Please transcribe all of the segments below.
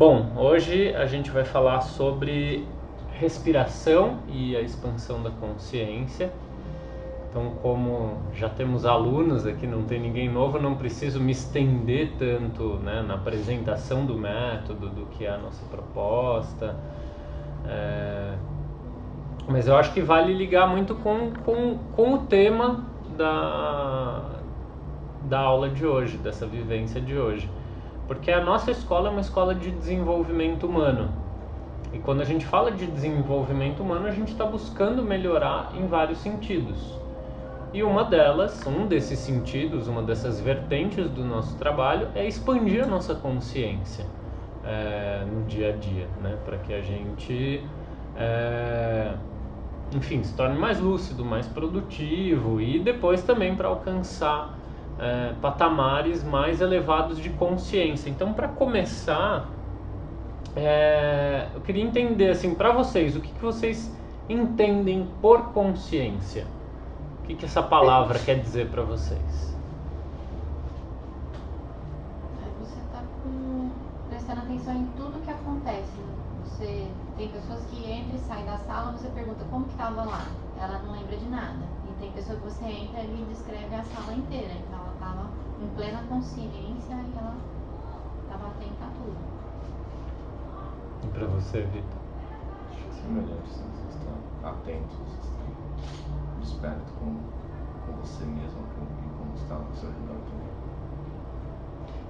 Bom, hoje a gente vai falar sobre respiração e a expansão da consciência. Então, como já temos alunos aqui, não tem ninguém novo, não preciso me estender tanto, né, na apresentação do método, do que é a nossa proposta. Mas eu acho que vale ligar muito com o tema da aula de hoje, dessa vivência de hoje. Porque a nossa escola é uma escola de desenvolvimento humano. E quando a gente fala de desenvolvimento humano, a gente está buscando melhorar em vários sentidos. E uma delas, um desses sentidos, uma dessas vertentes do nosso trabalho é expandir a nossa consciência no dia a dia, né? Para que a gente, enfim, se torne mais lúcido, mais produtivo e depois também para alcançar patamares mais elevados de consciência. Então, para começar, eu queria entender, assim, para vocês, o que vocês entendem por consciência? O que essa palavra quer dizer para vocês? Você está prestando atenção em tudo que acontece. Você tem pessoas que entram e saem da sala, você pergunta como que estava lá. Ela não lembra de nada. E tem pessoa que você entra e descreve a sala inteira. Então ela estava em plena consciência e ela estava atenta a tudo. E para você, Vitor? Acho que semelhante, você está atento, você está desperto com você mesmo e como está ao seu redor também.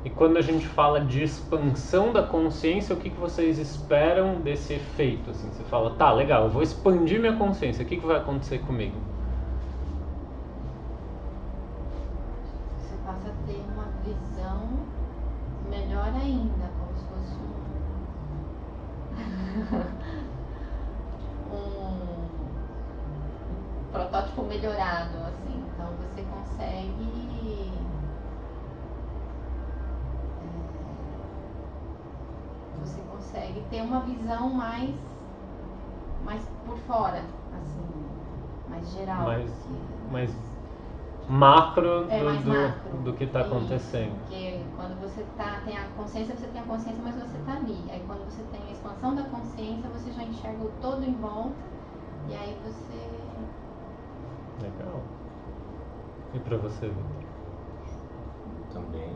E quando a gente fala de expansão da consciência, o que vocês esperam desse efeito? Assim, você fala, tá, legal, eu vou expandir minha consciência, o que vai acontecer comigo? Você passa a ter uma visão melhor ainda, como se fosse um protótipo melhorado, assim. Então você consegue ter uma visão mais por fora, assim, mais geral, mais macro mais macro do que está acontecendo. Porque quando você tem a consciência, você tem a consciência, mas você está ali. Aí quando você tem a expansão da consciência, você já enxerga o todo em volta e aí você... Legal. E para você, Vitor? Também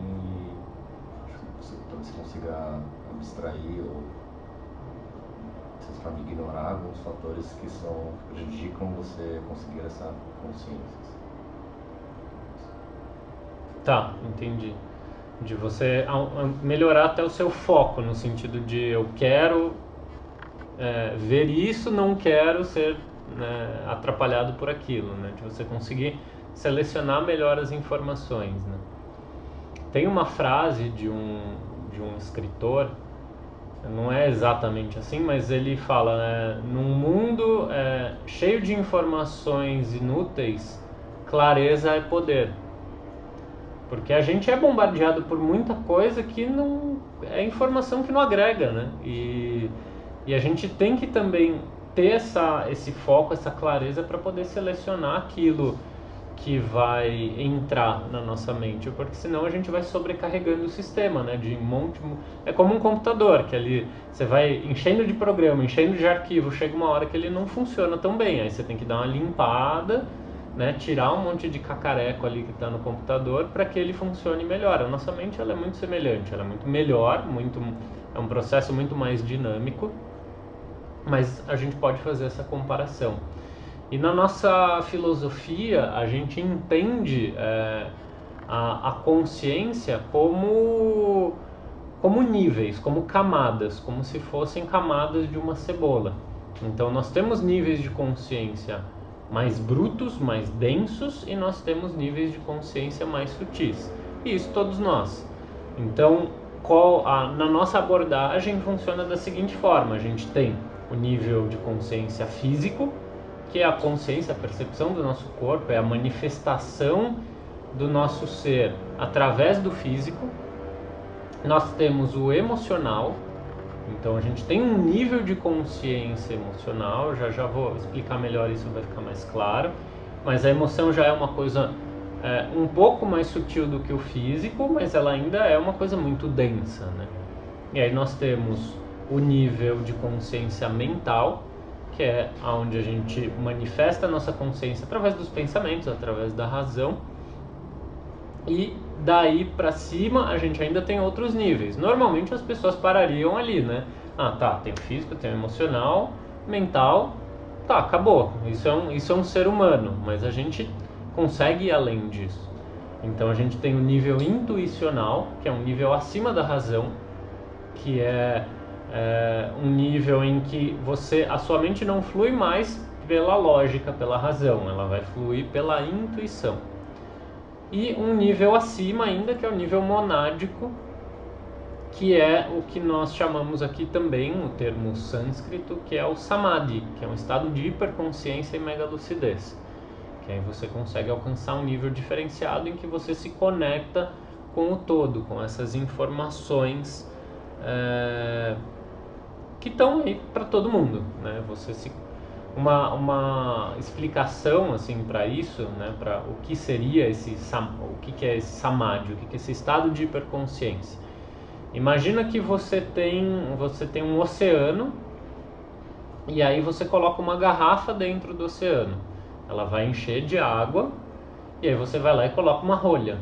acho que você talvez consiga abstrair ou, de certa forma, ignorar alguns fatores que prejudicam você conseguir essa consciência. Tá, entendi. De você melhorar até o seu foco, no sentido de eu quero ver isso, não quero ser, né, atrapalhado por aquilo, né? De você conseguir selecionar melhor as informações, né? Tem uma frase de um escritor, não é exatamente assim, mas ele fala, né, num mundo cheio de informações inúteis, clareza é poder. Porque a gente é bombardeado por muita coisa que não é informação que não agrega, né? E a gente tem que também ter esse foco, essa clareza para poder selecionar aquilo que vai entrar na nossa mente, porque senão a gente vai sobrecarregando o sistema, né? É como um computador, que ali você vai enchendo de programa, enchendo de arquivo, chega uma hora que ele não funciona tão bem, aí você tem que dar uma limpada, né, tirar um monte de cacareco ali que está no computador para que ele funcione melhor. A nossa mente, ela é muito semelhante, ela é muito melhor, é um processo muito mais dinâmico, mas a gente pode fazer essa comparação. E na nossa filosofia, a gente entende a consciência como níveis, como camadas, como se fossem camadas de uma cebola. Então nós temos níveis de consciência mais brutos, mais densos, e nós temos níveis de consciência mais sutis. E isso todos nós. Então, na nossa abordagem funciona da seguinte forma: a gente tem o nível de consciência físico, que é a consciência, a percepção do nosso corpo, é a manifestação do nosso ser através do físico. Nós temos o emocional. Então a gente tem um nível de consciência emocional, já vou explicar melhor, isso vai ficar mais claro, mas a emoção já é uma coisa um pouco mais sutil do que o físico, mas ela ainda é uma coisa muito densa, né? E aí nós temos o nível de consciência mental, que é onde a gente manifesta a nossa consciência através dos pensamentos, através da razão. E daí para cima a gente ainda tem outros níveis. Normalmente as pessoas parariam ali, né? Ah, tá, tem o físico, tem o emocional, mental, tá, acabou. Isso é um ser humano, mas a gente consegue ir além disso. Então a gente tem o nível intuicional, que é um nível acima da razão, que é um nível em que a sua mente não flui mais pela lógica, pela razão, ela vai fluir pela intuição. E um nível acima ainda, que é o nível monádico, que é o que nós chamamos aqui também, o termo sânscrito, que é o samadhi, que é um estado de hiperconsciência e mega lucidez. Que aí você consegue alcançar um nível diferenciado em que você se conecta com o todo, com essas informações que estão aí para todo mundo, né? Uma explicação assim para isso, né? Para o que seria o que é esse samadhi, o que é esse estado de hiperconsciência. Imagina que você tem um oceano e aí você coloca uma garrafa dentro do oceano. Ela vai encher de água e aí você vai lá e coloca uma rolha.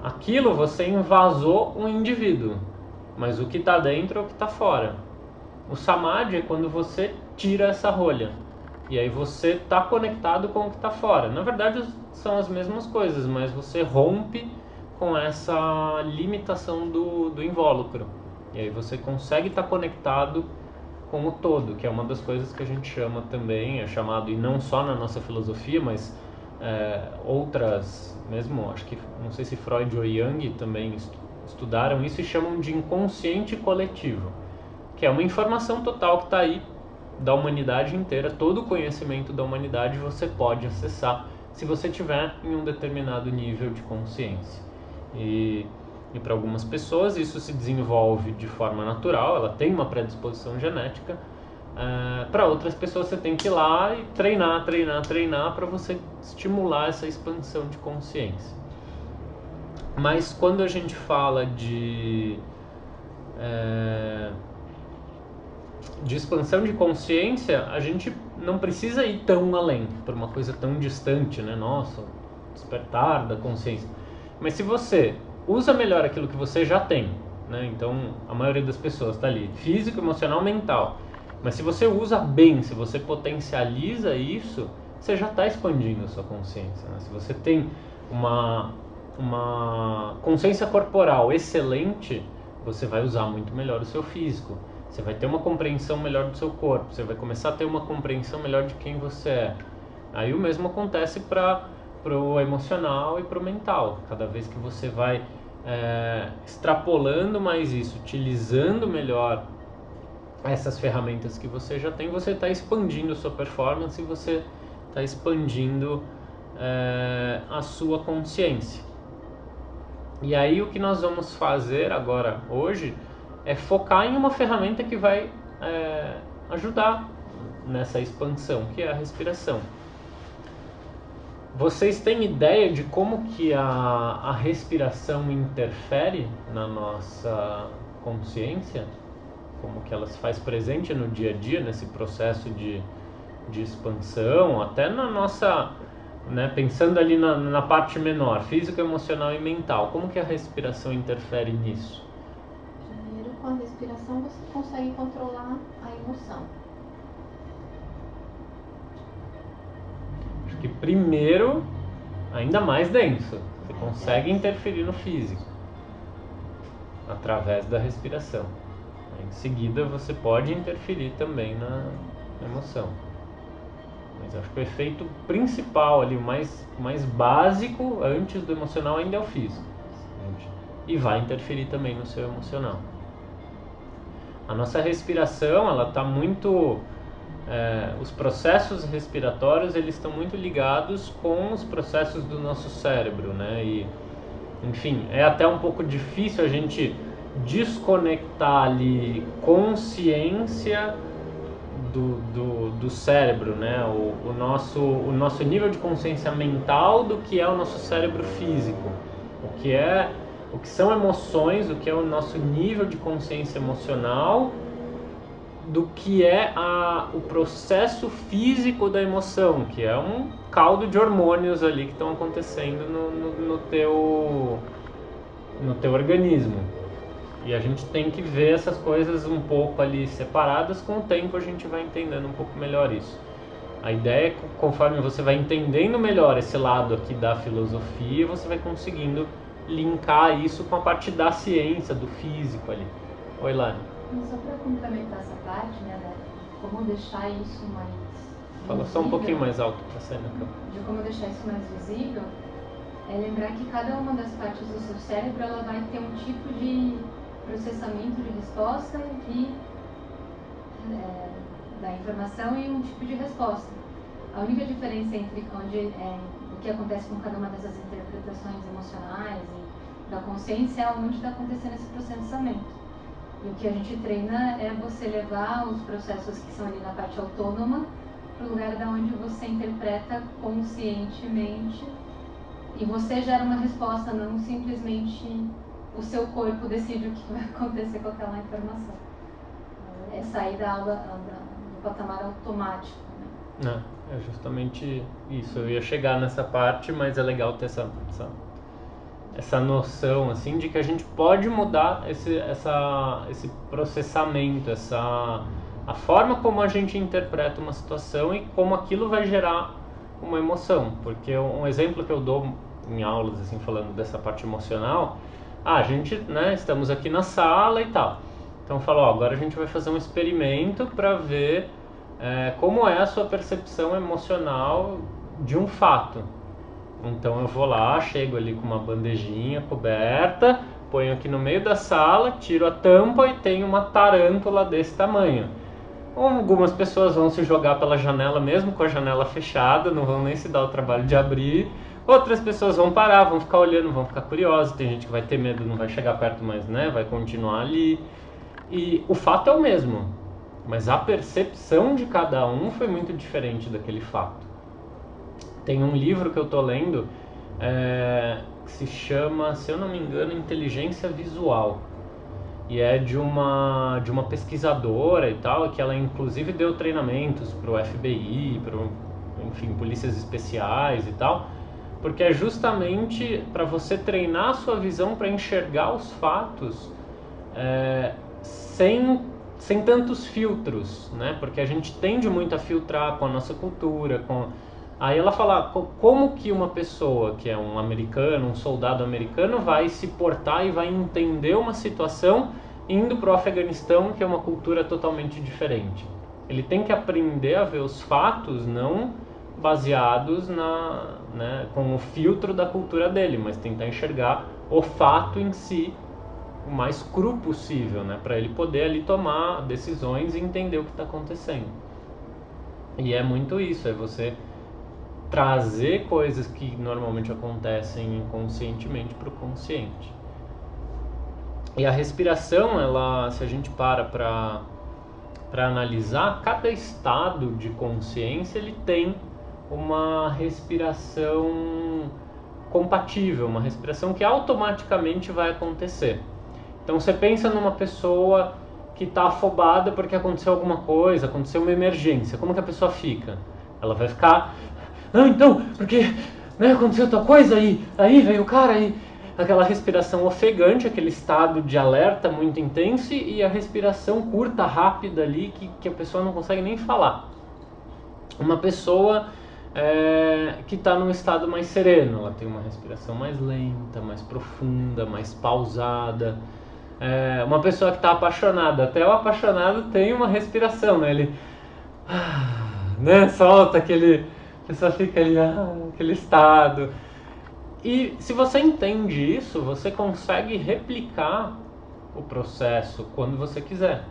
Aquilo você invasou um indivíduo, mas o que está dentro é o que está fora. O samadhi é quando você tira essa rolha e aí você está conectado com o que está fora. Na verdade são as mesmas coisas, mas você rompe com essa limitação do invólucro. E aí você consegue estar conectado com o todo, que é uma das coisas que a gente chama também, é chamado, e não só na nossa filosofia, mas outras, mesmo, acho que, não sei se Freud ou Jung também estudaram isso e chamam de inconsciente coletivo, que é uma informação total que está aí da humanidade inteira, todo o conhecimento da humanidade você pode acessar se você tiver em um determinado nível de consciência. E para algumas pessoas isso se desenvolve de forma natural, ela tem uma predisposição genética. Para outras pessoas você tem que ir lá e treinar para você estimular essa expansão de consciência. Mas quando a gente fala de expansão de consciência, a gente não precisa ir tão além, para uma coisa tão distante, né? Nossa, despertar da consciência. Mas se você usa melhor aquilo que você já tem, né? Então a maioria das pessoas está ali, físico, emocional, mental. Mas se você usa bem, se você potencializa isso, você já está expandindo a sua consciência, né? Se você tem uma consciência corporal excelente, você vai usar muito melhor o seu físico. Você vai ter uma compreensão melhor do seu corpo, você vai começar a ter uma compreensão melhor de quem você é. Aí o mesmo acontece para o emocional e para o mental. Cada vez que você vai extrapolando mais isso, utilizando melhor essas ferramentas que você já tem, você está expandindo a sua performance e você está expandindo a sua consciência. E aí o que nós vamos fazer agora, hoje, é focar em uma ferramenta que vai ajudar nessa expansão, que é a respiração. Vocês têm ideia de como que a respiração interfere na nossa consciência? Como que ela se faz presente no dia a dia, nesse processo de expansão, até na nossa, né, pensando ali na parte menor, físico, emocional e mental, como que a respiração interfere nisso? Primeiro, com a respiração você consegue controlar a emoção. Acho que primeiro, ainda mais denso, você consegue interferir no físico, através da respiração. Em seguida você pode interferir também na emoção. Mas acho que o efeito principal ali, o mais básico, antes do emocional, ainda é o físico. E vai interferir também no seu emocional. A nossa respiração, ela está muito... os processos respiratórios, eles estão muito ligados com os processos do nosso cérebro, né? E, enfim, é até um pouco difícil a gente desconectar ali consciência do cérebro, né? O nosso nível de consciência mental do que é o nosso cérebro físico, o o que são emoções, o que é o nosso nível de consciência emocional, do que é o processo físico da emoção, que é um caldo de hormônios ali que estão acontecendo no teu organismo. E a gente tem que ver essas coisas um pouco ali separadas. Com o tempo a gente vai entendendo um pouco melhor isso. A ideia é que conforme você vai entendendo melhor esse lado aqui da filosofia, você vai conseguindo linkar isso com a parte da ciência, do físico ali. Oi, Lani. Só para complementar essa parte, né, como deixar isso mais Fala só um pouquinho mais alto para sair na câmera. De como deixar isso mais visível, é lembrar que cada uma das partes do seu cérebro ela vai ter um tipo de processamento de resposta da informação e um tipo de resposta. A única diferença entre o que acontece com cada uma dessas interpretações emocionais e da consciência é onde está acontecendo esse processamento. E o que a gente treina é você levar os processos que são ali na parte autônoma para o lugar da onde você interpreta conscientemente e você gera uma resposta, não simplesmente o seu corpo decide o que vai acontecer com aquela informação. É sair do patamar automático. Né? É justamente isso. Eu ia chegar nessa parte, mas é legal ter essa noção assim de que a gente pode mudar esse processamento, a forma como a gente interpreta uma situação e como aquilo vai gerar uma emoção. Porque um exemplo que eu dou em aulas, assim, falando dessa parte emocional, a gente, né, estamos aqui na sala e tal. Então eu falo, agora a gente vai fazer um experimento para ver como é a sua percepção emocional de um fato. Então eu vou lá, chego ali com uma bandejinha coberta, ponho aqui no meio da sala, tiro a tampa e tenho uma tarântula desse tamanho. Algumas pessoas vão se jogar pela janela mesmo com a janela fechada, não vão nem se dar o trabalho de abrir. Outras pessoas vão parar, vão ficar olhando, vão ficar curiosas. Tem gente que vai ter medo, não vai chegar perto, mas né, vai continuar ali. E o fato é o mesmo, mas a percepção de cada um foi muito diferente daquele fato. Tem um livro que eu tô lendo que se chama, se eu não me engano, Inteligência Visual. E é de uma pesquisadora e tal, que ela inclusive deu treinamentos para o FBI, enfim, polícias especiais e tal, porque é justamente para você treinar a sua visão para enxergar os fatos sem tantos filtros, né? Porque a gente tende muito a filtrar com a nossa cultura, Aí ela fala como que uma pessoa que é um americano, um soldado americano vai se portar e vai entender uma situação indo para o Afeganistão, que é uma cultura totalmente diferente. Ele tem que aprender a ver os fatos não baseados com o filtro da cultura dele, mas tentar enxergar o fato em si o mais cru possível, né, para ele poder ali tomar decisões e entender o que está acontecendo. E é muito isso, é você trazer coisas que normalmente acontecem inconscientemente para o consciente. E a respiração, se a gente para analisar, cada estado de consciência ele tem uma respiração compatível, uma respiração que automaticamente vai acontecer. Então você pensa numa pessoa que está afobada porque aconteceu alguma coisa, aconteceu uma emergência, como que a pessoa fica? Ela vai ficar... Não, então, porque aconteceu tal coisa aí veio o cara aí. Aquela respiração ofegante, aquele estado de alerta muito intenso e a respiração curta, rápida ali, que a pessoa não consegue nem falar. Uma pessoa que está num estado mais sereno, ela tem uma respiração mais lenta, mais profunda, mais pausada. Uma pessoa que está apaixonada, até o apaixonado tem uma respiração, né? Ele solta aquele... A pessoa fica ali, aquele estado. E se você entende isso, você consegue replicar o processo quando você quiser.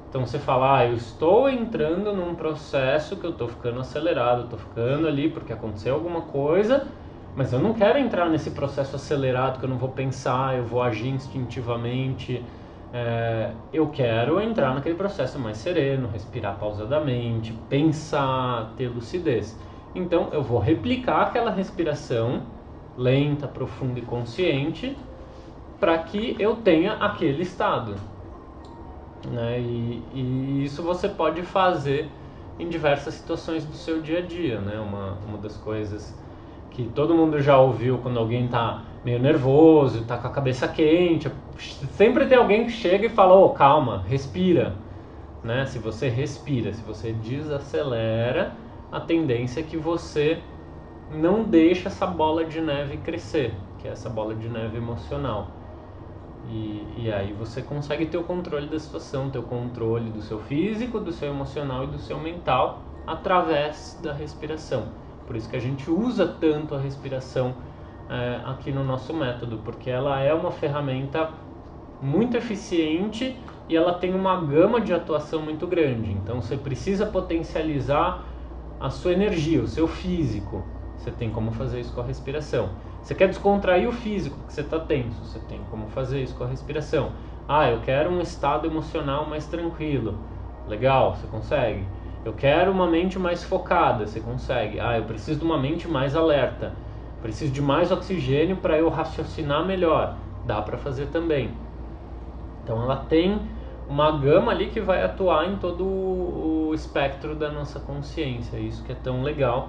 Então você fala, eu estou entrando num processo que eu estou ficando acelerado, estou ficando ali porque aconteceu alguma coisa, mas eu não quero entrar nesse processo acelerado que eu não vou pensar, eu vou agir instintivamente. Eu quero entrar naquele processo mais sereno, respirar pausadamente, pensar, ter lucidez. Então eu vou replicar aquela respiração lenta, profunda e consciente para que eu tenha aquele estado, né? E isso você pode fazer em diversas situações do seu dia a dia, né? Uma das coisas que todo mundo já ouviu quando alguém tá meio nervoso, tá com a cabeça quente, sempre tem alguém que chega e fala: ô, calma, respira, né? Se você respira, se você desacelera, a tendência é que você não deixa essa bola de neve crescer, que é essa bola de neve emocional. E aí você consegue ter o controle da situação, ter o controle do seu físico, do seu emocional e do seu mental através da respiração. Por isso que a gente usa tanto a respiração aqui no nosso método, porque ela é uma ferramenta muito eficiente e ela tem uma gama de atuação muito grande. Então você precisa potencializar a sua energia, o seu físico. Você tem como fazer isso com a respiração. Você quer descontrair o físico, porque você está tenso, você tem como fazer isso com a respiração. Ah, eu quero um estado emocional mais tranquilo. Legal, você consegue. Eu quero uma mente mais focada, você consegue. Ah, eu preciso de uma mente mais alerta. Preciso de mais oxigênio para eu raciocinar melhor. Dá para fazer também. Então ela tem uma gama ali que vai atuar em todo o espectro da nossa consciência. Isso que é tão legal.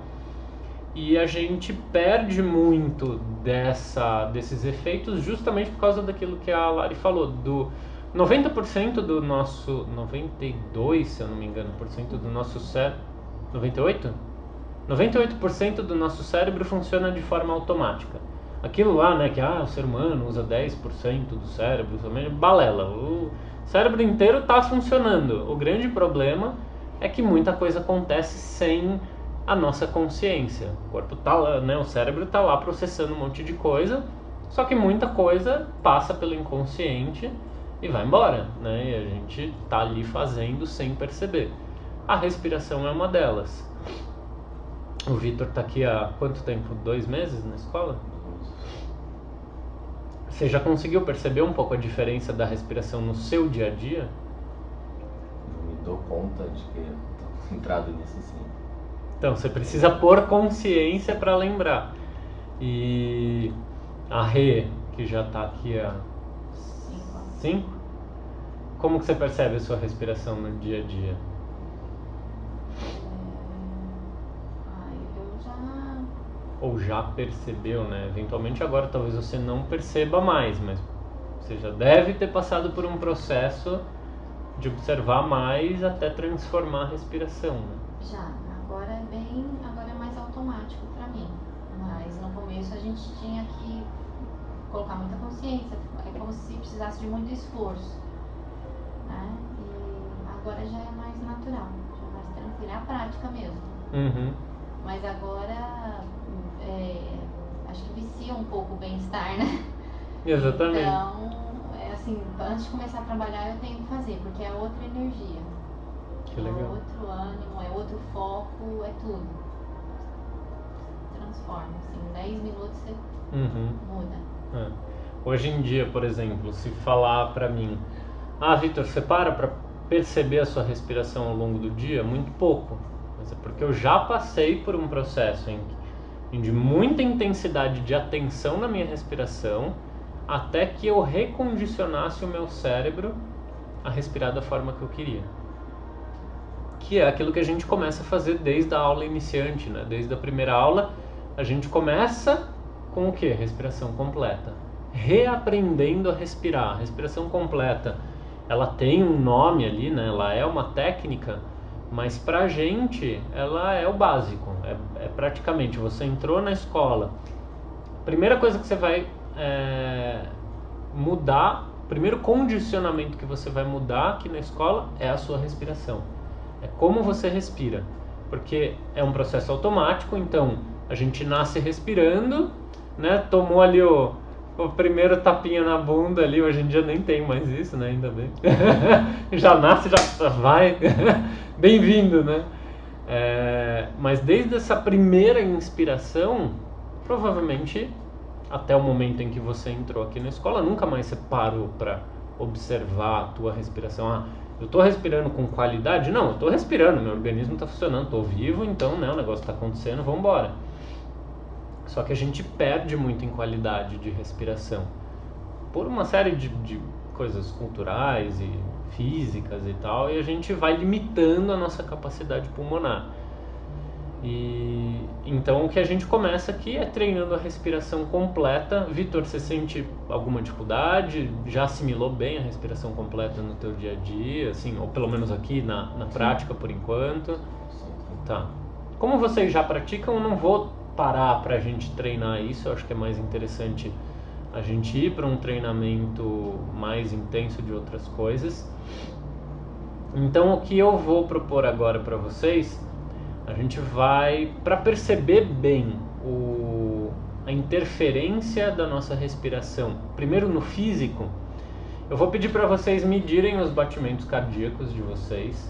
E a gente perde muito desses efeitos justamente por causa daquilo que a Lari falou, do 90% do nosso, 92, se eu não me engano, por cento do nosso cérebro, 98? 98% do nosso cérebro funciona de forma automática. Aquilo lá, né, que o ser humano usa 10% do cérebro, balela. O cérebro inteiro está funcionando. O grande problema é que muita coisa acontece sem a nossa consciência. O corpo tá lá, né, o cérebro tá lá processando um monte de coisa, só que muita coisa passa pelo inconsciente e vai embora, né? E a gente tá ali fazendo sem perceber. A respiração é uma delas. O Vitor tá aqui há quanto tempo? 2 meses na escola? Você já conseguiu perceber um pouco a diferença da respiração no seu dia a dia? Eu me dou conta de que eu tô entrado nisso sim. Então, você precisa pôr consciência para lembrar. E a Rê, que já está aqui há 5, como que você percebe a sua respiração no dia a dia? Eu já... Ou já percebeu, né? Eventualmente agora talvez você não perceba mais, mas você já deve ter passado por um processo de observar mais até transformar a respiração, né? Já. Agora é mais automático para mim, mas no começo a gente tinha que colocar muita consciência, é como se precisasse de muito esforço, né? E agora já é mais natural, já é mais tranquilo, é a prática mesmo. Uhum. Mas agora acho que vicia um pouco o bem-estar, né? Exatamente. Então, assim, antes de começar a trabalhar eu tenho que fazer, porque é outra energia. Que legal. É outro ânimo, é outro foco, é tudo. Transforma, assim, em 10 minutos você muda. Hoje em dia, por exemplo, se falar pra mim: Vitor, você para perceber a sua respiração ao longo do dia? Muito pouco. Mas é porque eu já passei por um processo de muita intensidade de atenção na minha respiração até que eu recondicionasse o meu cérebro a respirar da forma que eu queria. Que é aquilo que a gente começa a fazer desde a aula iniciante, né? Desde a primeira aula, a gente começa com o quê? Respiração completa. Reaprendendo a respirar. A respiração completa, ela tem um nome ali, né? Ela é uma técnica, mas pra gente, ela é o básico. É praticamente, você entrou na escola, a primeira coisa que você vai mudar, o primeiro condicionamento que você vai mudar aqui na escola é a sua respiração. É como você respira, porque é um processo automático, então a gente nasce respirando, né? Tomou ali o primeiro tapinha na bunda ali, hoje em dia nem tem mais isso, né? Ainda bem. Já nasce, já vai. Bem-vindo, né? Mas desde essa primeira inspiração, provavelmente até o momento em que você entrou aqui na escola, nunca mais você parou para observar a tua respiração. Eu estou respirando com qualidade? Não, eu estou respirando, meu organismo está funcionando, estou vivo, então, né, o negócio está acontecendo, vamos embora. Só que a gente perde muito em qualidade de respiração. por uma série de coisas culturais e físicas e tal, e a gente vai limitando a nossa capacidade pulmonar. E então o que a gente começa aqui é treinando a respiração completa. Vitor, você sente alguma dificuldade? Já assimilou bem a respiração completa no teu dia a dia, assim, ou pelo menos aqui na prática por enquanto? Tá. Como vocês já praticam, eu não vou parar pra gente treinar isso. Eu acho que é mais interessante a gente ir para um treinamento mais intenso de outras coisas. Então o que eu vou propor agora para vocês, a gente vai, para perceber bem a interferência da nossa respiração, primeiro no físico, eu vou pedir para vocês medirem os batimentos cardíacos de vocês.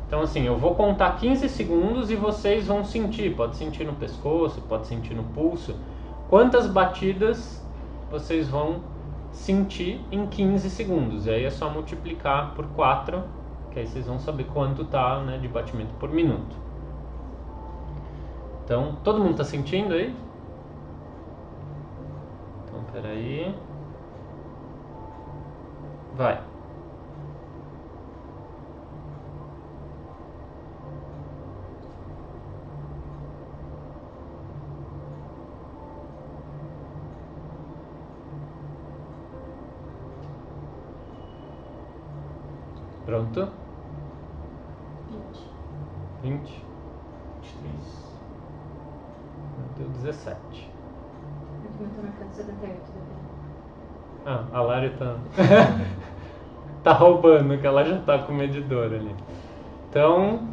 Então assim, eu vou contar 15 segundos e vocês vão sentir, pode sentir no pescoço, pode sentir no pulso, quantas batidas vocês vão sentir em 15 segundos. E aí é só multiplicar por 4, que aí vocês vão saber quanto tá, né, de batimento por minuto. Então, todo mundo tá sentindo aí? Então, peraí. Vai. Pronto? 20. 23. Deu 17. Eu tô marcando 78, Ah, a Lari tá... tá roubando, que ela já tá com o medidor ali. Então,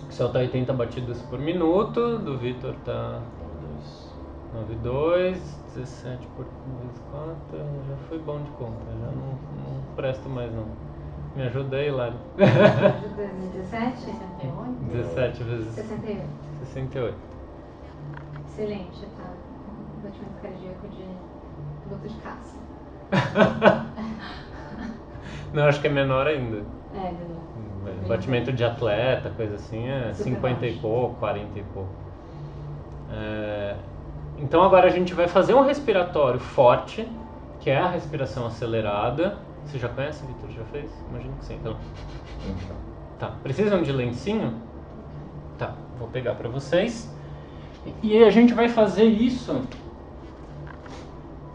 o seu tá 80 batidas por minuto, do Vitor tá 9,2, 17 por 4, já fui bom de conta, já não presto mais não. Me ajuda aí, Lari. 17? 68? 17 vezes 68. 68. Excelente, tá? Batimento cardíaco de piloto de caça. Não, acho que é menor ainda. Beleza. Batimento de atleta, coisa assim, é Super 50 baixo. e pouco, 40 e pouco. Então agora a gente vai fazer um respiratório forte, que é a respiração acelerada. Você já conhece, Vitor? Já fez? Imagino que sim. Então, tá. Precisam de lencinho? Tá, vou pegar pra vocês. E a gente vai fazer isso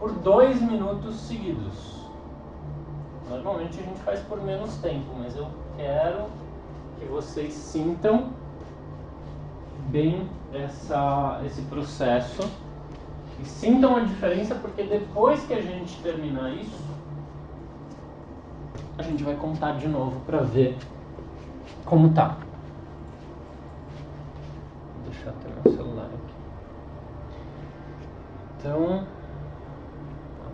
por 2 minutos seguidos. Normalmente a gente faz por menos tempo, mas eu quero que vocês sintam bem esse processo e sintam a diferença, porque depois que a gente terminar isso, a gente vai contar de novo para ver como tá. Vou deixar até meu celular aqui. Então,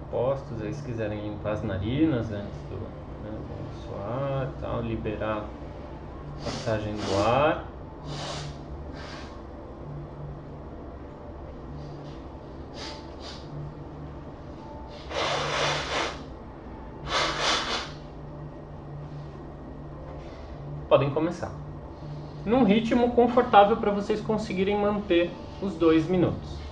apostos aí, se quiserem limpar as narinas antes do, né, suar e tal, liberar a passagem do ar. Podem começar. Num ritmo confortável para vocês conseguirem manter os 2 minutos.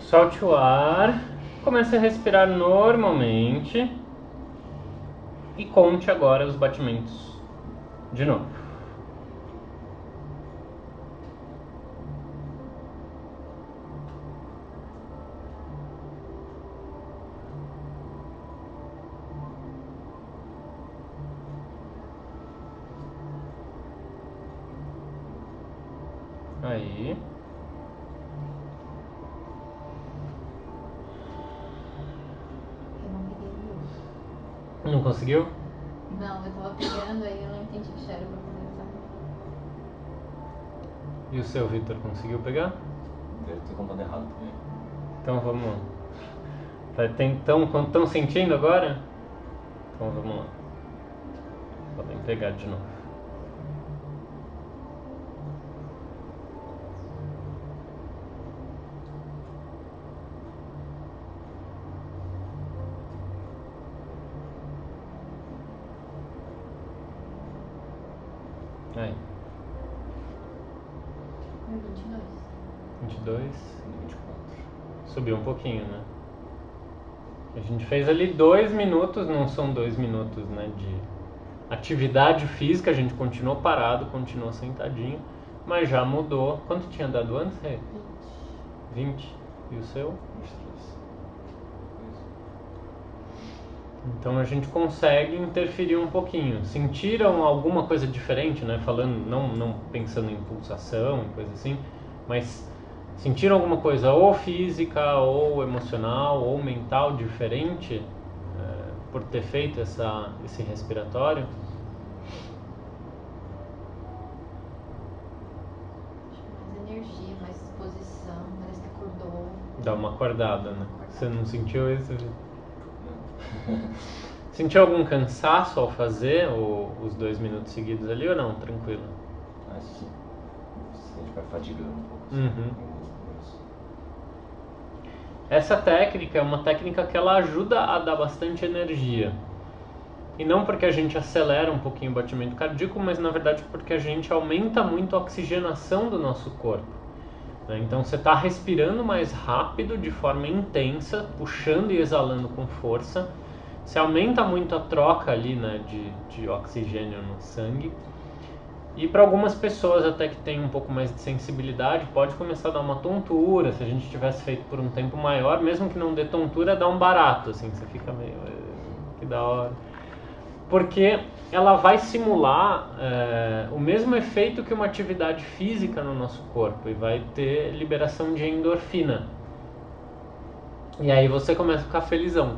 Solte o ar, comece a respirar normalmente e conte agora os batimentos de novo. Aí. Eu não peguei o meu. Não conseguiu? Não, eu tava pegando aí, eu não entendi que era pra começar. E o seu, Vitor, conseguiu pegar? Deve ter contado errado também. Então vamos lá. Estão sentindo agora? Então vamos lá. Podem pegar de novo. Aí, Meu 22. 22. 24. Subiu um pouquinho, né? A gente fez ali 2 minutos, não são 2 minutos, né, de atividade física, a gente continuou parado, continuou sentadinho, mas já mudou. Quanto tinha dado antes, Rê? 20. E o seu? 23. Então a gente consegue interferir um pouquinho. Sentiram alguma coisa diferente, né? Falando, não pensando em pulsação e coisa assim, mas sentiram alguma coisa ou física, ou emocional, ou mental diferente por ter feito esse respiratório? Acho que mais energia, mais disposição, parece que acordou. Dá uma acordada, né? Você não sentiu isso? Sentiu algum cansaço ao fazer os 2 minutos seguidos ali ou não? Tranquilo? Ah, sim. A gente vai fadigando um pouco. Uhum. Essa técnica é uma técnica que ela ajuda a dar bastante energia. E não porque a gente acelera um pouquinho o batimento cardíaco, mas na verdade porque a gente aumenta muito a oxigenação do nosso corpo. Então você está respirando mais rápido, de forma intensa, puxando e exalando com força. Você aumenta muito a troca ali, né, de oxigênio no sangue. E para algumas pessoas até que tem um pouco mais de sensibilidade, pode começar a dar uma tontura. Se a gente tivesse feito por um tempo maior, mesmo que não dê tontura, dá um barato, assim, você fica meio... que da hora. Porque ela vai simular o mesmo efeito que uma atividade física no nosso corpo e vai ter liberação de endorfina. E aí você começa a ficar felizão.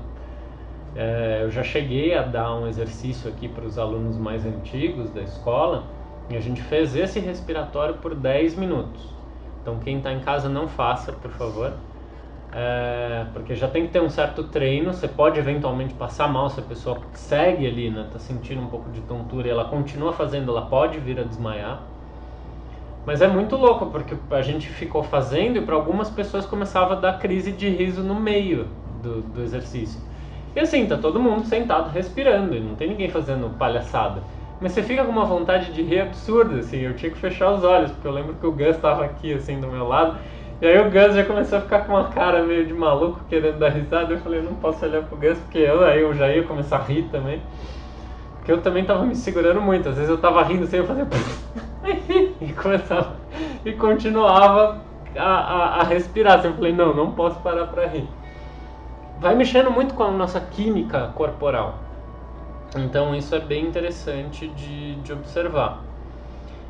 Eu já cheguei a dar um exercício aqui para os alunos mais antigos da escola e a gente fez esse respiratório por 10 minutos. Então quem está em casa não faça, por favor, porque já tem que ter um certo treino. Você pode eventualmente passar mal se a pessoa segue ali, né, está sentindo um pouco de tontura e ela continua fazendo, ela pode vir a desmaiar. Mas é muito louco, porque a gente ficou fazendo e para algumas pessoas começava a dar crise de riso no meio do exercício. E assim, tá todo mundo sentado respirando, e não tem ninguém fazendo palhaçada. Mas você fica com uma vontade de rir absurda, assim, eu tinha que fechar os olhos, porque eu lembro que o Gus tava aqui, assim, do meu lado, e aí o Gus já começou a ficar com uma cara meio de maluco, querendo dar risada. Eu falei, eu não posso olhar pro Gus, porque eu já ia começar a rir também. Porque eu também tava me segurando muito, às vezes eu tava rindo assim, eu fazia... e começava, e continuava a respirar, assim, eu falei, não posso parar pra rir. Vai mexendo muito com a nossa química corporal. Então isso é bem interessante de observar.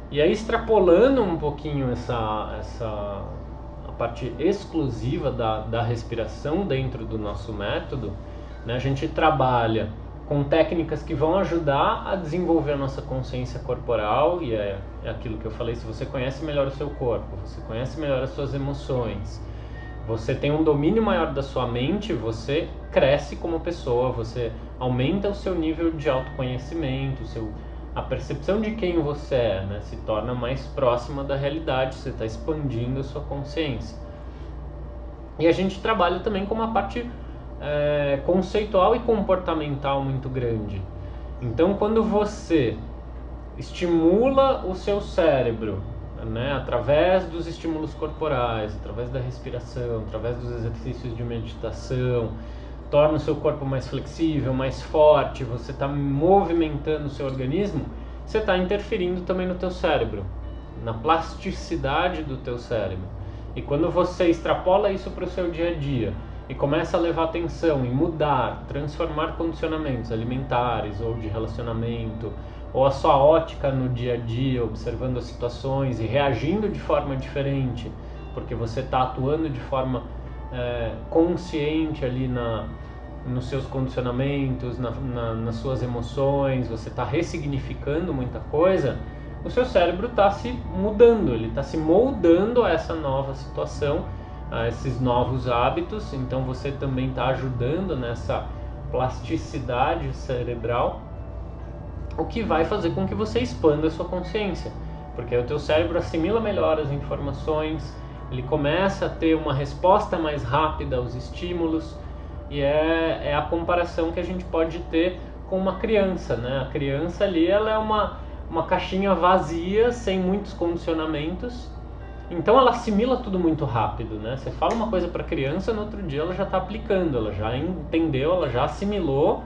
E aí, extrapolando um pouquinho a parte exclusiva da respiração dentro do nosso método, né, a gente trabalha com técnicas que vão ajudar a desenvolver a nossa consciência corporal, e é aquilo que eu falei, se você conhece melhor o seu corpo, você conhece melhor as suas emoções, você tem um domínio maior da sua mente, você cresce como pessoa, você aumenta o seu nível de autoconhecimento, a percepção de quem você é, né, se torna mais próxima da realidade, você está expandindo a sua consciência. E a gente trabalha também com uma parte conceitual e comportamental muito grande. Então, quando você estimula o seu cérebro né, através dos estímulos corporais, através da respiração, através dos exercícios de meditação, torna o seu corpo mais flexível, mais forte, você está movimentando o seu organismo, você está interferindo também no teu cérebro, na plasticidade do teu cérebro. E quando você extrapola isso para o seu dia a dia e começa a levar atenção em mudar, transformar condicionamentos alimentares ou de relacionamento, ou a sua ótica no dia a dia, observando as situações e reagindo de forma diferente, porque você está atuando de forma consciente ali nos seus condicionamentos, nas suas emoções, você está ressignificando muita coisa, o seu cérebro está se mudando, ele está se moldando a essa nova situação, a esses novos hábitos, então você também está ajudando nessa plasticidade cerebral, o que vai fazer com que você expanda a sua consciência, porque o teu cérebro assimila melhor as informações, ele começa a ter uma resposta mais rápida aos estímulos, e é a comparação que a gente pode ter com uma criança, né? A criança ali, ela é uma caixinha vazia, sem muitos condicionamentos, então ela assimila tudo muito rápido, né? Você fala uma coisa para a criança, no outro dia ela já está aplicando, ela já entendeu, ela já assimilou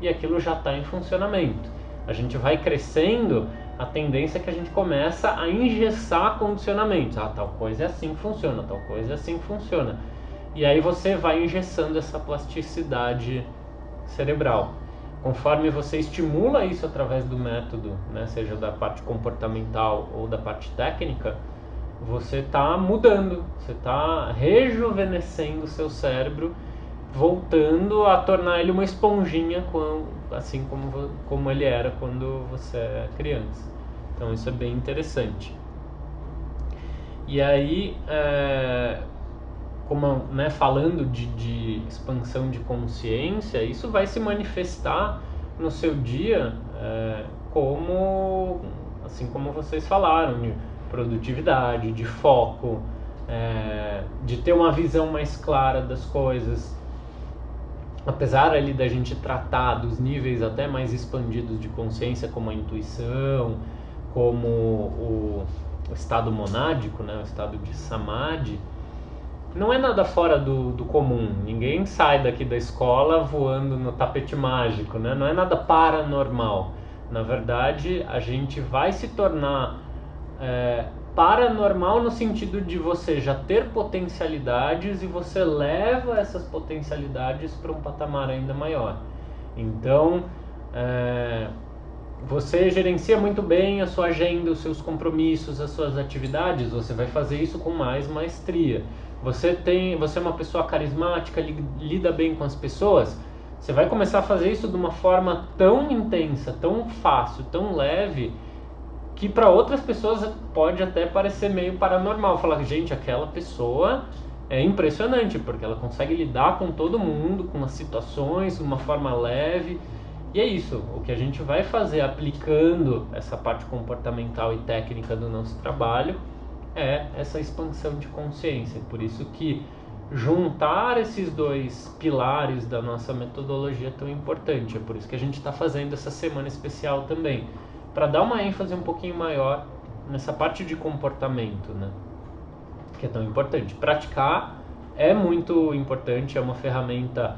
e aquilo já está em funcionamento. A gente vai crescendo, a tendência é que a gente começa a engessar condicionamentos. Ah, tal coisa é assim que funciona, tal coisa é assim que funciona. E aí você vai engessando essa plasticidade cerebral. Conforme você estimula isso através do método, né, seja da parte comportamental ou da parte técnica, você está mudando, você está rejuvenescendo o seu cérebro, voltando a tornar ele uma esponjinha, assim como ele era quando você é criança. Então isso é bem interessante. E aí, falando de expansão de consciência, isso vai se manifestar no seu dia assim como vocês falaram, de produtividade, de foco, de ter uma visão mais clara das coisas. Apesar ali da gente tratar dos níveis até mais expandidos de consciência, como a intuição, como o estado monádico, né, o estado de samadhi, não é nada fora do comum. Ninguém sai daqui da escola voando no tapete mágico, né? Não é nada paranormal. Na verdade, a gente vai se tornar paranormal no sentido de você já ter potencialidades e você leva essas potencialidades para um patamar ainda maior. Então, você gerencia muito bem a sua agenda, os seus compromissos, as suas atividades, você vai fazer isso com mais maestria. Você é uma pessoa carismática, lida bem com as pessoas, você vai começar a fazer isso de uma forma tão intensa, tão fácil, tão leve, que para outras pessoas pode até parecer meio paranormal. Falar, gente, aquela pessoa é impressionante, porque ela consegue lidar com todo mundo, com as situações, de uma forma leve. E é isso, o que a gente vai fazer aplicando essa parte comportamental e técnica do nosso trabalho é essa expansão de consciência. Por isso que juntar esses dois pilares da nossa metodologia é tão importante. É por isso que a gente está fazendo essa semana especial também, para dar uma ênfase um pouquinho maior nessa parte de comportamento, né? Que é tão importante. Praticar é muito importante, é uma ferramenta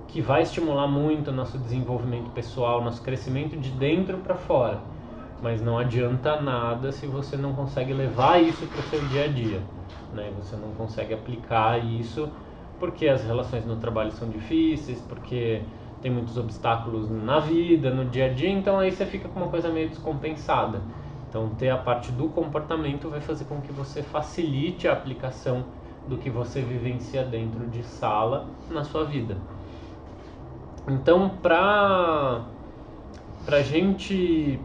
que vai estimular muito o nosso desenvolvimento pessoal, nosso crescimento de dentro para fora. Mas não adianta nada se você não consegue levar isso para o seu dia a dia, né? Você não consegue aplicar isso porque as relações no trabalho são difíceis, porque tem muitos obstáculos na vida, no dia a dia, então aí você fica com uma coisa meio descompensada. Então ter a parte do comportamento vai fazer com que você facilite a aplicação do que você vivencia dentro de sala na sua vida. Então pra gente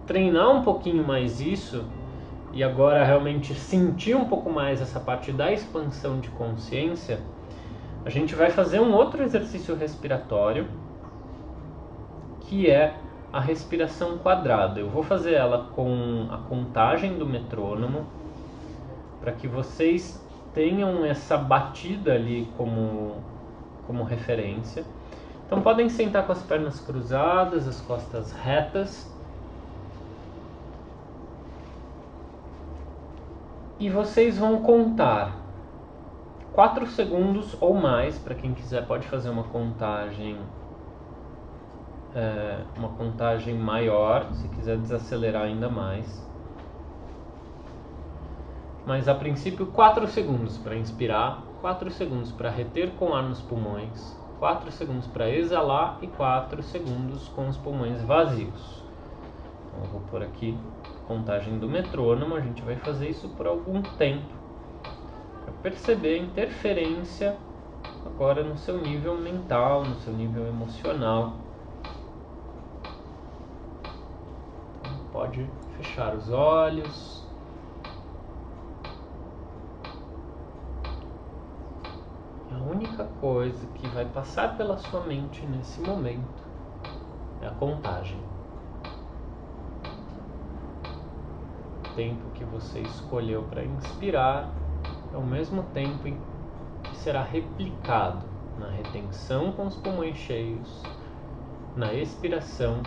treinar um pouquinho mais isso e agora realmente sentir um pouco mais essa parte da expansão de consciência, a gente vai fazer um outro exercício respiratório, que é a respiração quadrada. Eu vou fazer ela com a contagem do metrônomo, para que vocês tenham essa batida ali como referência. Então podem sentar com as pernas cruzadas, as costas retas. E vocês vão contar 4 segundos ou mais. Para quem quiser pode fazer uma contagem maior, se quiser desacelerar ainda mais. Mas a princípio 4 segundos para inspirar, 4 segundos para reter com ar nos pulmões, 4 segundos para exalar e 4 segundos com os pulmões vazios. Então eu vou pôr aqui contagem do metrônomo. A gente vai fazer isso por algum tempo para perceber a interferência agora no seu nível mental, no seu nível emocional. Então, pode fechar os olhos. A única coisa que vai passar pela sua mente nesse momento é a contagem. O tempo que você escolheu para inspirar é o mesmo tempo que será replicado na retenção com os pulmões cheios, na expiração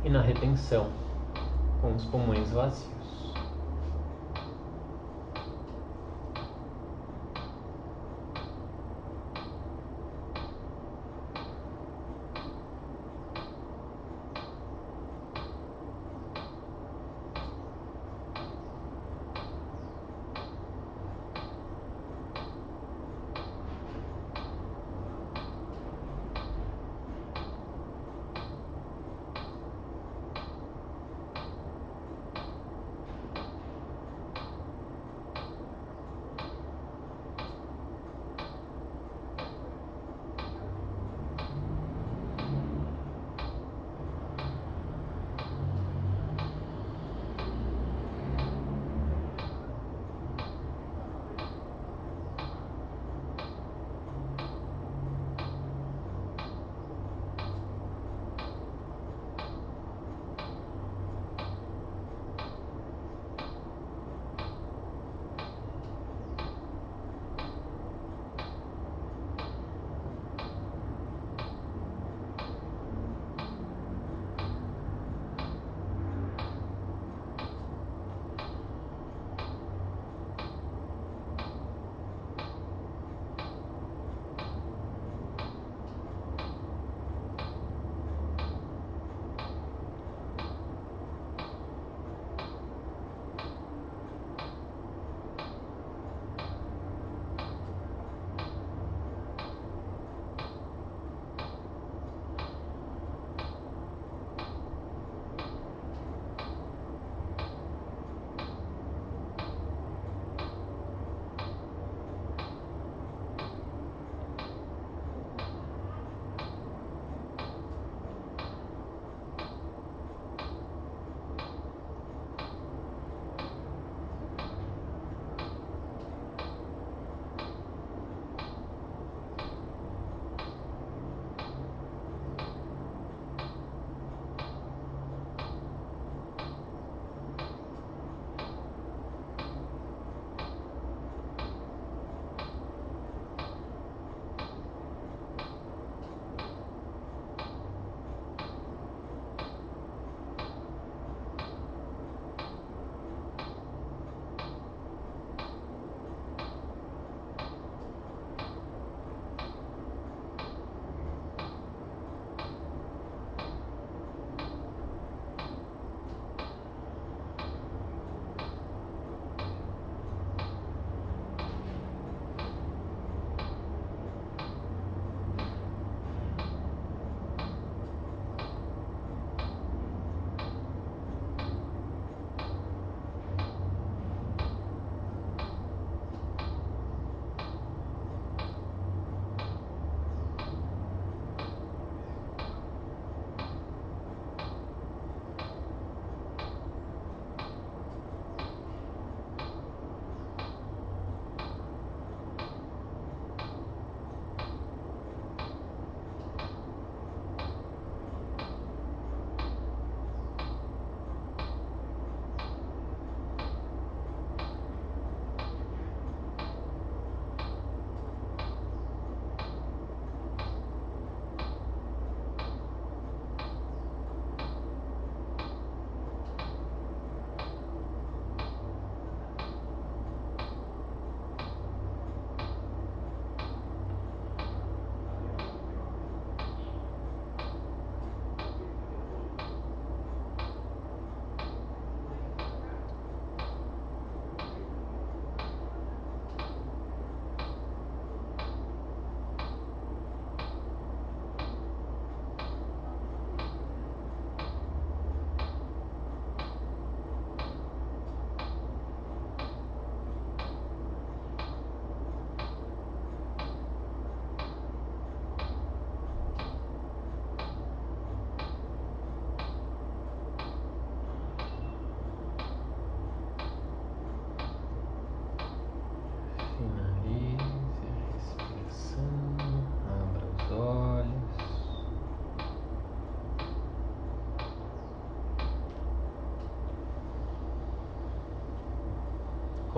e na retenção com os pulmões vazios.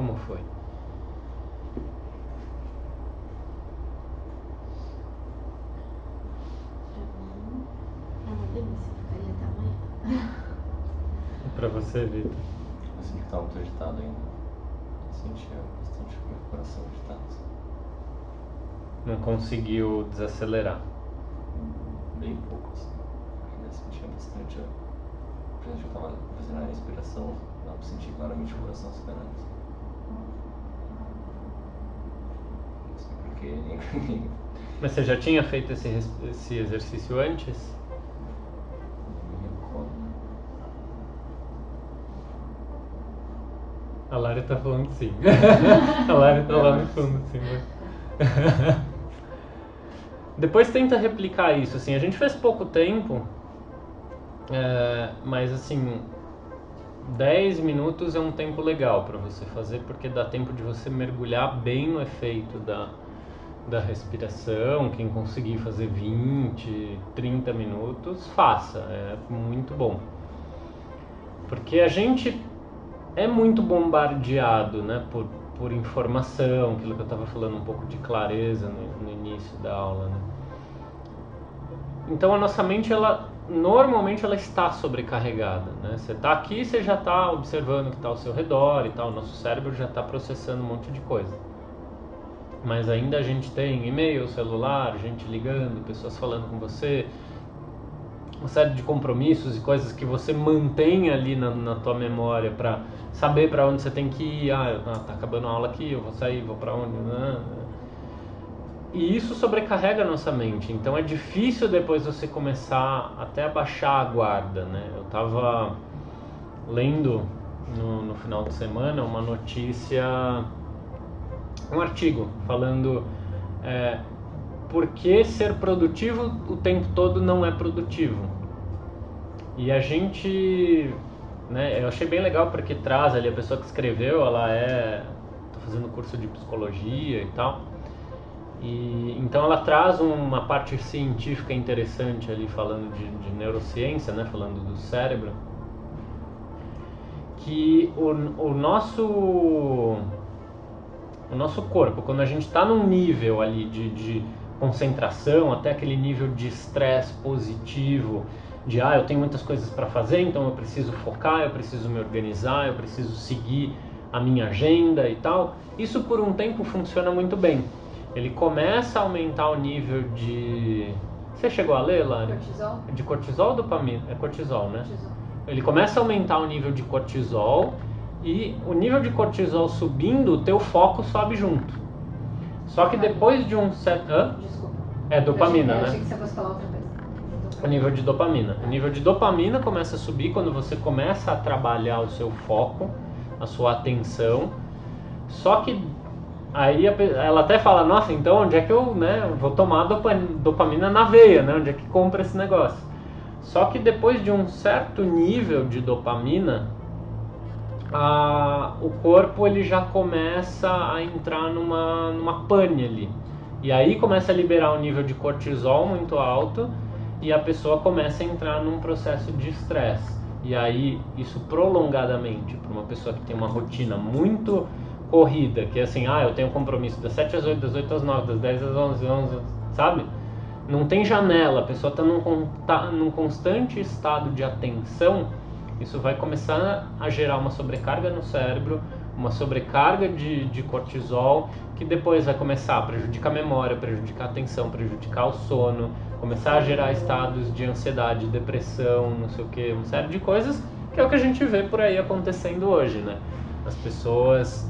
como foi? É uma delícia, ficaria até amanhã. E pra você, Vitor? Eu senti que estava muito agitado ainda. Eu sentia bastante o meu coração agitado. Não conseguiu desacelerar? Bem pouco, assim. Ainda sentia bastante. Por exemplo, eu estava fazendo a respiração, dá pra sentir claramente o coração acelerando. Não sei porquê. Mas você já tinha feito esse exercício antes? Não me recordo. A Lari tá falando que sim. A Lari tá lá no fundo, sim. Depois tenta replicar isso, assim. A gente fez pouco tempo, mas assim, 10 minutos é um tempo legal para você fazer, porque dá tempo de você mergulhar bem no efeito da respiração. Quem conseguir fazer 20, 30 minutos, faça, é muito bom. Porque a gente é muito bombardeado, né, por informação, aquilo que eu estava falando, um pouco de clareza no início da aula, né? Então a nossa mente, normalmente ela está sobrecarregada, né? Você está aqui, você já está observando o que está ao seu redor e tal, o nosso cérebro já está processando um monte de coisa. Mas ainda a gente tem e-mail, celular, gente ligando, pessoas falando com você, uma série de compromissos e coisas que você mantém ali na tua memória para saber para onde você tem que ir. Tá acabando a aula aqui, eu vou sair, vou para onde? E isso sobrecarrega a nossa mente. Então é difícil depois você começar até a baixar a guarda, né? Eu estava lendo no final de semana uma notícia, um artigo falando por que ser produtivo o tempo todo não é produtivo. E a gente, né, eu achei bem legal porque traz ali a pessoa que escreveu, tá fazendo curso de psicologia e tal. E então ela traz uma parte científica interessante ali, falando de neurociência, né, falando do cérebro, que o nosso corpo, quando a gente está num nível ali de concentração, até aquele nível de estresse positivo, de eu tenho muitas coisas para fazer, então eu preciso focar, eu preciso me organizar, eu preciso seguir a minha agenda e tal, isso por um tempo funciona muito bem. Ele começa a aumentar o nível de... Você chegou a ler, Lari? Cortisol? De cortisol ou dopamina? É cortisol, né? Cortisol. Ele começa a aumentar o nível de cortisol, e o nível de cortisol subindo, o teu foco sobe junto. Só que depois de um certo... Desculpa. É dopamina, eu achei né? que você fosse falar outra coisa. O nível de dopamina. O nível de dopamina começa a subir quando você começa a trabalhar o seu foco, a sua atenção. Só que aí ela até fala, nossa, então onde é que eu, né, vou tomar dopamina na veia, né? Onde é que compra esse negócio? Só que depois de um certo nível de dopamina, o corpo ele já começa a entrar numa pane ali. E aí começa a liberar um nível de cortisol muito alto e a pessoa começa a entrar num processo de estresse. E aí isso prolongadamente, para uma pessoa que tem uma rotina muito corrida, que é assim, eu tenho compromisso das 7 às 8, das 8 às 9, das 10 às 11, sabe? Não tem janela, a pessoa está num constante estado de atenção. Isso vai começar a gerar uma sobrecarga no cérebro, uma sobrecarga de cortisol, que depois vai começar a prejudicar a memória, prejudicar a atenção, prejudicar o sono, começar a gerar estados de ansiedade, depressão, não sei o que, uma série de coisas, que é o que a gente vê por aí acontecendo hoje, né? As pessoas,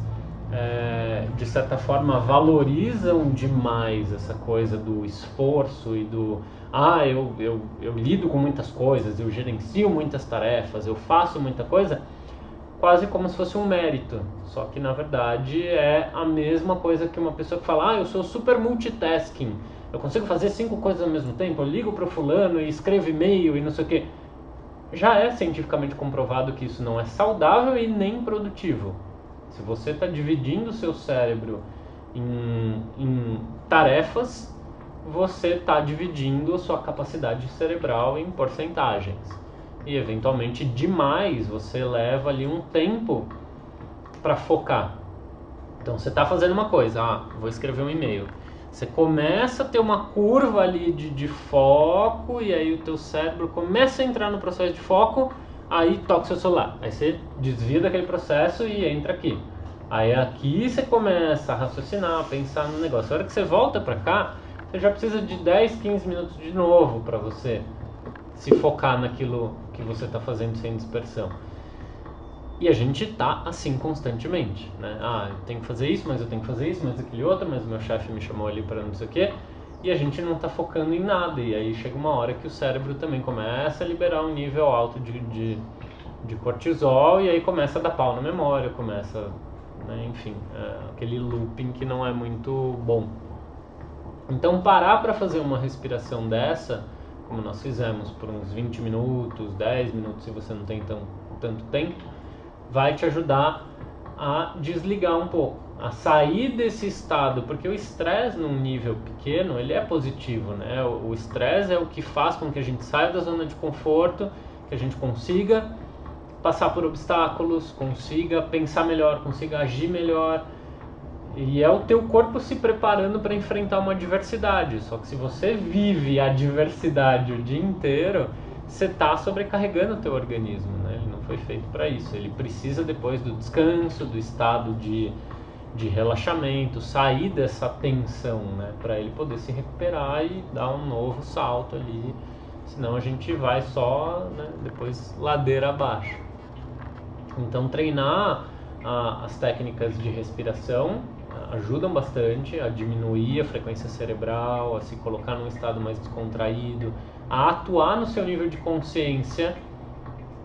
de certa forma, valorizam demais essa coisa do esforço e do... eu lido com muitas coisas, eu gerencio muitas tarefas, eu faço muita coisa, quase como se fosse um mérito. Só que, na verdade, é a mesma coisa que uma pessoa que fala, eu sou super multitasking, eu consigo fazer 5 coisas ao mesmo tempo, eu ligo para o fulano e escrevo e-mail e não sei o quê. Já é cientificamente comprovado que isso não é saudável e nem produtivo. Se você está dividindo o seu cérebro em tarefas, você está dividindo a sua capacidade cerebral em porcentagens. E eventualmente demais você leva ali um tempo para focar. Então você está fazendo uma coisa, vou escrever um e-mail. Você começa a ter uma curva ali de foco e aí o teu cérebro começa a entrar no processo de foco, aí toca o seu celular. Aí você desvia daquele processo e entra aqui. Aí aqui você começa a raciocinar, pensar no negócio. A hora que você volta para cá, você já precisa de 10, 15 minutos de novo para você se focar naquilo que você está fazendo sem dispersão. E a gente tá assim constantemente, né? Eu tenho que fazer isso, mas eu tenho que fazer isso, mas aquele outro, mas o meu chefe me chamou ali para não sei o quê. E a gente não tá focando em nada. E aí chega uma hora que o cérebro também começa a liberar um nível alto de cortisol e aí começa a dar pau na memória, começa, né? Enfim, aquele looping que não é muito bom. Então parar para fazer uma respiração dessa, como nós fizemos por uns 20 minutos, 10 minutos, se você não tem tanto tempo, vai te ajudar a desligar um pouco, a sair desse estado, porque o estresse num nível pequeno, ele é positivo, né? O estresse é o que faz com que a gente saia da zona de conforto, que a gente consiga passar por obstáculos, consiga pensar melhor, consiga agir melhor, e é o teu corpo se preparando para enfrentar uma adversidade. Só que se você vive a adversidade o dia inteiro, você está sobrecarregando o teu organismo, né? Ele não foi feito para isso. Ele precisa depois do descanso, do estado de relaxamento, sair dessa tensão, né? Para ele poder se recuperar e dar um novo salto ali. Senão a gente vai só, né, depois ladeira abaixo. Então treinar as técnicas de respiração ajudam bastante a diminuir a frequência cerebral, a se colocar num estado mais descontraído, a atuar no seu nível de consciência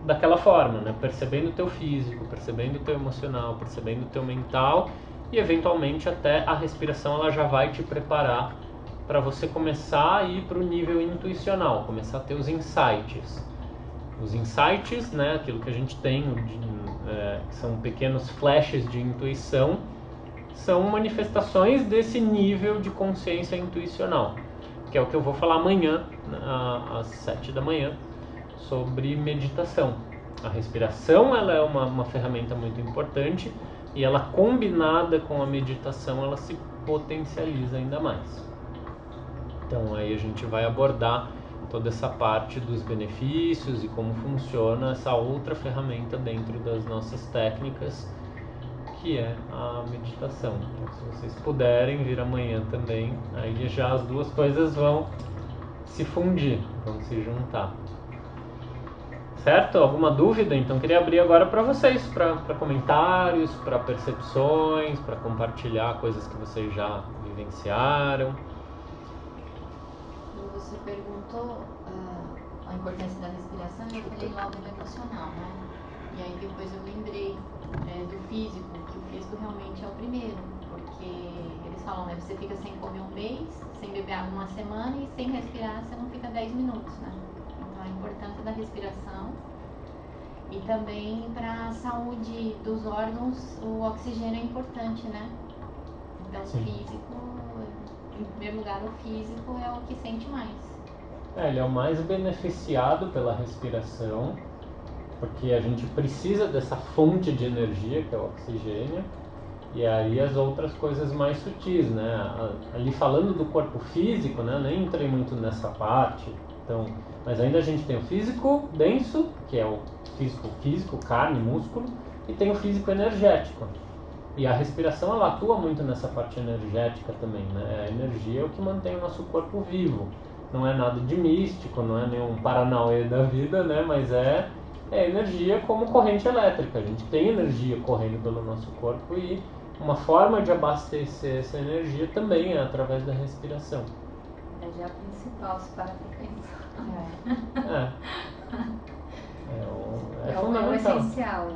daquela forma, né? Percebendo o teu físico, percebendo o teu emocional, percebendo o teu mental, e eventualmente até a respiração ela já vai te preparar para você começar a ir para o nível intuicional, começar a ter os insights. Os insights, né, aquilo que a gente tem, que são pequenos flashes de intuição, são manifestações desse nível de consciência intuicional, que é o que eu vou falar amanhã, às 7 da manhã, sobre meditação. A respiração ela é uma ferramenta muito importante e ela combinada com a meditação ela se potencializa ainda mais. Então aí a gente vai abordar toda essa parte dos benefícios e como funciona essa outra ferramenta dentro das nossas técnicas, que é a meditação. Então, se vocês puderem vir amanhã também, aí já as duas coisas vão se fundir, vão se juntar. Certo? Alguma dúvida? Então queria abrir agora para vocês, para comentários, para percepções, para compartilhar coisas que vocês já vivenciaram. Você perguntou a importância da respiração e eu falei logo do emocional, né? E aí depois eu lembrei do físico, que o físico realmente é o primeiro, porque eles falam, né? Você fica sem comer um mês, sem beber água uma semana e sem respirar você não fica 10 minutos, né? Então a importância da respiração e também para a saúde dos órgãos o oxigênio é importante, né? Então o físico, em primeiro lugar o físico é o que sente mais. Ele é o mais beneficiado pela respiração, porque a gente precisa dessa fonte de energia que é o oxigênio, e aí as outras coisas mais sutis, né? Ali falando do corpo físico, né? Nem entrei muito nessa parte, então, mas ainda a gente tem o físico denso, que é o físico, carne, músculo, e tem o físico energético. E a respiração ela atua muito nessa parte energética também, né? A energia é o que mantém o nosso corpo vivo. Não é nada de místico, não é nenhum paranauê da vida, né? Mas é energia como corrente elétrica. A gente tem energia correndo pelo nosso corpo e uma forma de abastecer essa energia também é através da respiração. É já a principal, se parar pra pensar. É o fundamental. essencial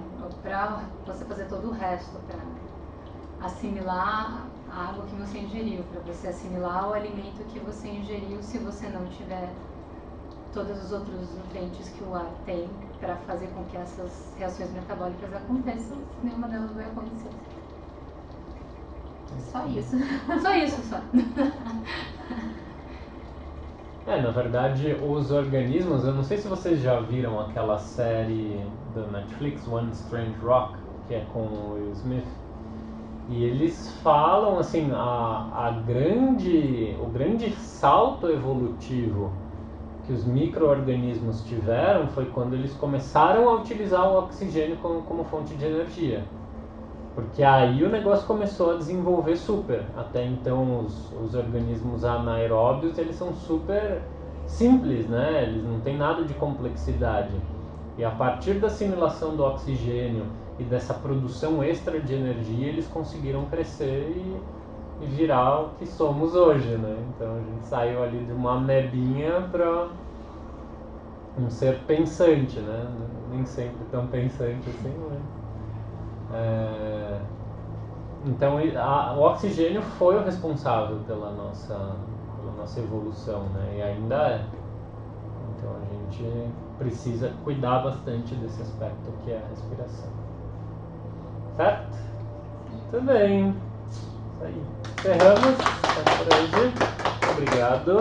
para você fazer todo o resto, para assimilar a água que você ingeriu, para você assimilar o alimento que você ingeriu, se você não tiver todos os outros nutrientes que o ar tem para fazer com que essas reações metabólicas aconteçam, nenhuma delas vai acontecer. Só isso. Só isso, só. Na verdade, os organismos, eu não sei se vocês já viram aquela série do Netflix, One Strange Rock, que é com o Will Smith. E eles falam assim, o grande salto evolutivo que os micro-organismos tiveram foi quando eles começaram a utilizar o oxigênio como fonte de energia. Porque aí o negócio começou a desenvolver super. Até então os organismos anaeróbios, eles são super simples, né? Eles não têm nada de complexidade. E a partir da assimilação do oxigênio e dessa produção extra de energia, eles conseguiram crescer e virar o que somos hoje, né? Então a gente saiu ali de uma amebinha para um ser pensante, né? Nem sempre tão pensante assim, mas... Então o oxigênio foi o responsável pela nossa evolução, né? E ainda é. Então a gente precisa cuidar bastante desse aspecto que é a respiração. Certo? Tudo bem. Isso aí. Encerramos por hoje. Obrigado.